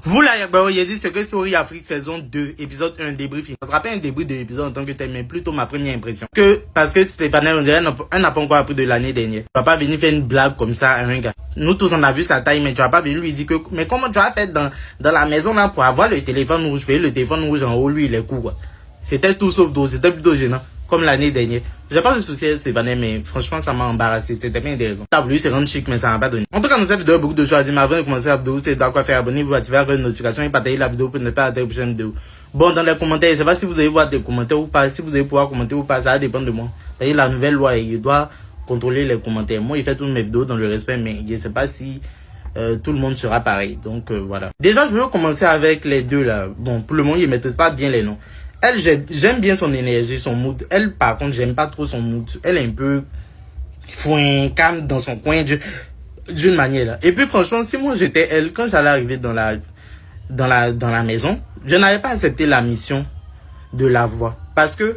Vous là, bah, il a dit Secret Story Afrique saison 2, épisode 1, débriefing. Ça se rappelle un débrief de l'épisode en tant que tel, mais plutôt ma première impression. Parce que Stéphane, on dirait, elle n'a pas encore appris de l'année dernière. Tu vas pas venir faire une blague comme ça à un gars. Nous tous, on a vu sa taille, mais tu vas pas venir lui dire que, mais comment tu vas faire dans la maison là pour avoir le téléphone rouge, payer le téléphone rouge en haut, lui, il est cool, quoi. C'était tout sauf d'eau, c'était plutôt gênant. Comme l'année dernière. J'ai pas de souci avec Stéphane, mais franchement, ça m'a embarrassé. C'était bien intéressant. T'as voulu se rendre chic, mais ça m'a pas donné. En tout cas, dans cette vidéo, beaucoup de choses à dire. Mais avant de commencer la vidéo, c'est dans quoi faire. Abonnez-vous, activez la notification et partagez la vidéo pour ne pas rater la prochaine vidéo. Bon, dans les commentaires, je sais pas si vous allez voir des commentaires ou pas. Si vous allez pouvoir commenter ou pas, ça va dépendre de moi. Vous voyez, la nouvelle loi, il doit contrôler les commentaires. Moi, il fait toutes mes vidéos dans le respect, mais je sais pas si tout le monde sera pareil. Donc, voilà. Déjà, je veux commencer avec les deux, là. Bon, pour le moment, ils maîtrisent pas bien les noms. Elle, j'aime bien son énergie, son mood. Elle, par contre, j'aime pas trop son mood. Elle est un peu calme dans son coin d'une manière là. Et puis, franchement, si moi j'étais elle, quand j'allais arriver dans la maison, je n'avais pas accepté la mission de la voix. Parce que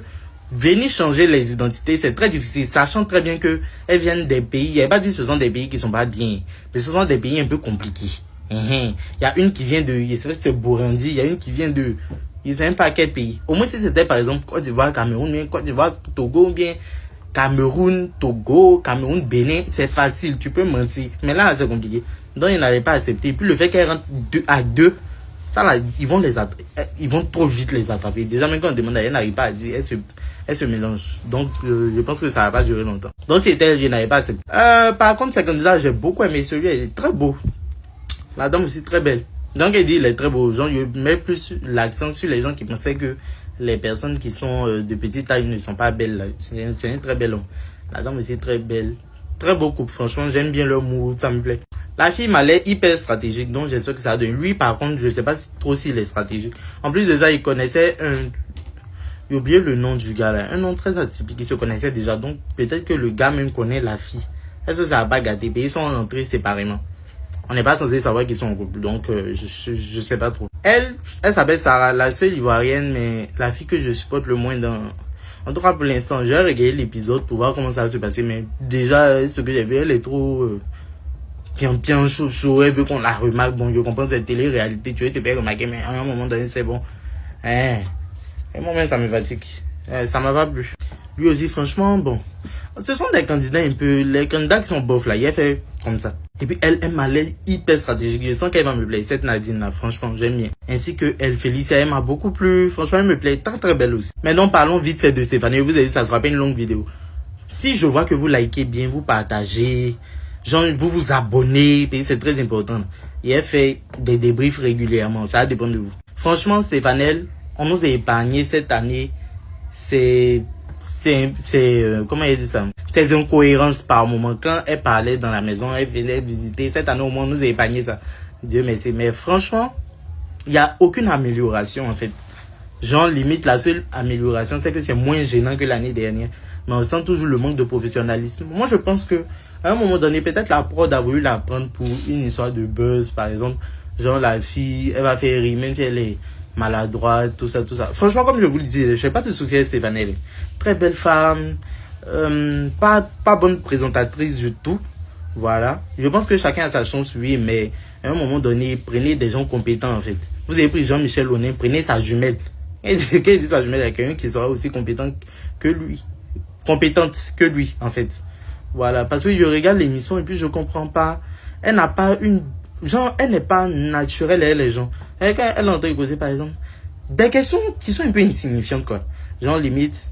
venir changer les identités, c'est très difficile. Sachant très bien que elles viennent des pays, il n'y a pas dit que ce sont des pays qui sont pas bien, mais ce sont des pays un peu compliqués. Il y a une qui vient de, c'est Burundi, il y a une qui vient de, ils savent pas quel pays. Au moins si c'était par exemple Côte d'Ivoire, Cameroun, bien Côte d'Ivoire, Togo, bien Cameroun, Togo, Cameroun, Bénin, c'est facile, tu peux mentir. Mais là, c'est compliqué. Donc, ils n'avaient pas accepté. Puis le fait qu'elles rentrent à deux, ça là, ils vont trop vite les attraper. Déjà, même quand on demande, elles n'arrivent pas à dire, elles se mélangent. Donc, je pense que ça va pas durer longtemps. Donc, si c'était elle, je n'avais pas accepté. Par contre, ces candidats, j'ai beaucoup aimé celui-là, il est très beau. La dame aussi très belle. Donc, elle dit, il est très beau. Genre, je mets plus l'accent sur les gens qui pensaient que les personnes qui sont de petite taille ne sont pas belles. C'est une très belle homme. La dame aussi très belle. Très beau couple. Franchement, j'aime bien leur mood. Ça me plaît. La fille m'a l'air hyper stratégique. Donc, j'espère que ça va donner. Lui, par contre, je sais pas trop s'il est stratégique. En plus de ça, il connaissait j'ai oublié le nom du gars là. Un nom très atypique. Il se connaissait déjà. Donc, peut-être que le gars même connaît la fille. Est-ce que ça va pas gâter? Ils sont entrés séparément. On n'est pas censé savoir qu'ils sont en couple, donc je sais pas trop. Elle s'appelle Sarah, la seule ivoirienne, mais la fille que je supporte le moins dans... En tout cas, pour l'instant, j'ai regardé l'épisode pour voir comment ça va se passer, mais déjà, ce que j'ai vu, elle est trop... bien chaud, elle veut qu'on la remarque. Bon, je comprends, cette télé-réalité, tu veux te faire remarquer, mais à un moment donné, c'est bon. À un moment, ça me fatigue. Ça m'a pas plu. Lui aussi, franchement, bon... Ce sont des candidats un peu... Les candidats qui sont bof là, il a fait comme ça. Et puis elle m'a l'air hyper stratégique. Je sens qu'elle va me plaire. Cette Nadine là, franchement, j'aime bien. Ainsi que elle, Félicia, elle m'a beaucoup plu. Franchement, elle me plaît. Très très belle aussi. Maintenant, parlons vite fait de Stéphanie. Vous avez dit, ça sera pas une longue vidéo. Si je vois que vous likez bien, vous partagez, genre vous vous abonnez, c'est très important. Et elle fait des débriefs régulièrement. Ça va dépendre de vous. Franchement, Stéphanie, on nous a épargné cette année. Comment elle dit ça? Ces incohérences par moment. Quand elle parlait dans la maison, elle venait visiter. Cette année, au moins, nous a épargné ça. Dieu merci. Mais franchement, il n'y a aucune amélioration, en fait. Genre, limite, la seule amélioration, c'est que c'est moins gênant que l'année dernière. Mais on sent toujours le manque de professionnalisme. Moi, je pense que, à un moment donné, peut-être la prod a voulu la prendre pour une histoire de buzz, par exemple. Genre, la fille, elle va faire rire, même si elle est maladroite, tout ça. Franchement, comme je vous le dis, je n'ai pas de souci avec Stéphanie. Très belle femme, pas bonne présentatrice du tout. Voilà. Je pense que chacun a sa chance, oui, mais à un moment donné, prenez des gens compétents, en fait. Vous avez pris Jean-Michel Aunin, prenez sa jumelle. Quand il dit sa jumelle, il y a quelqu'un qui sera aussi compétent que lui. Compétente que lui, en fait. Voilà. Parce que je regarde l'émission et puis je comprends pas. Elle n'a pas une... Genre, elle n'est pas naturelle, elle, les gens. Et quand elle est en train de poser, par exemple, des questions qui sont un peu insignifiantes, quoi. Genre, limite,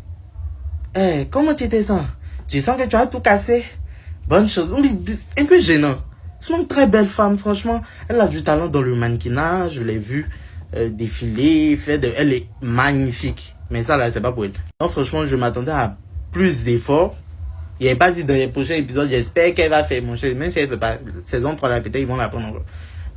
comment tu étais ça? Tu sens que tu as tout cassé? Bonne chose. Un peu gênant. C'est une très belle femme, franchement. Elle a du talent dans le mannequinat. Je l'ai vu défiler, elle est magnifique. Mais ça, là, c'est pas pour elle. Donc, franchement, je m'attendais à plus d'efforts. Il n'y avait pas dit dans les prochains épisodes, j'espère qu'elle va faire, mon cher. Même si elle peut pas, saison 3, là, peut-être, ils vont la prendre encore.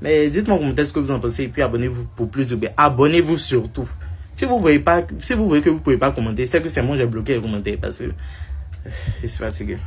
Mais dites-moi en commentaire ce que vous en pensez. Et puis, abonnez-vous pour plus de bien. Abonnez-vous surtout. Si vous voyez que vous pouvez pas commenter, c'est que c'est moi j'ai bloqué les commentaires parce que je suis fatigué.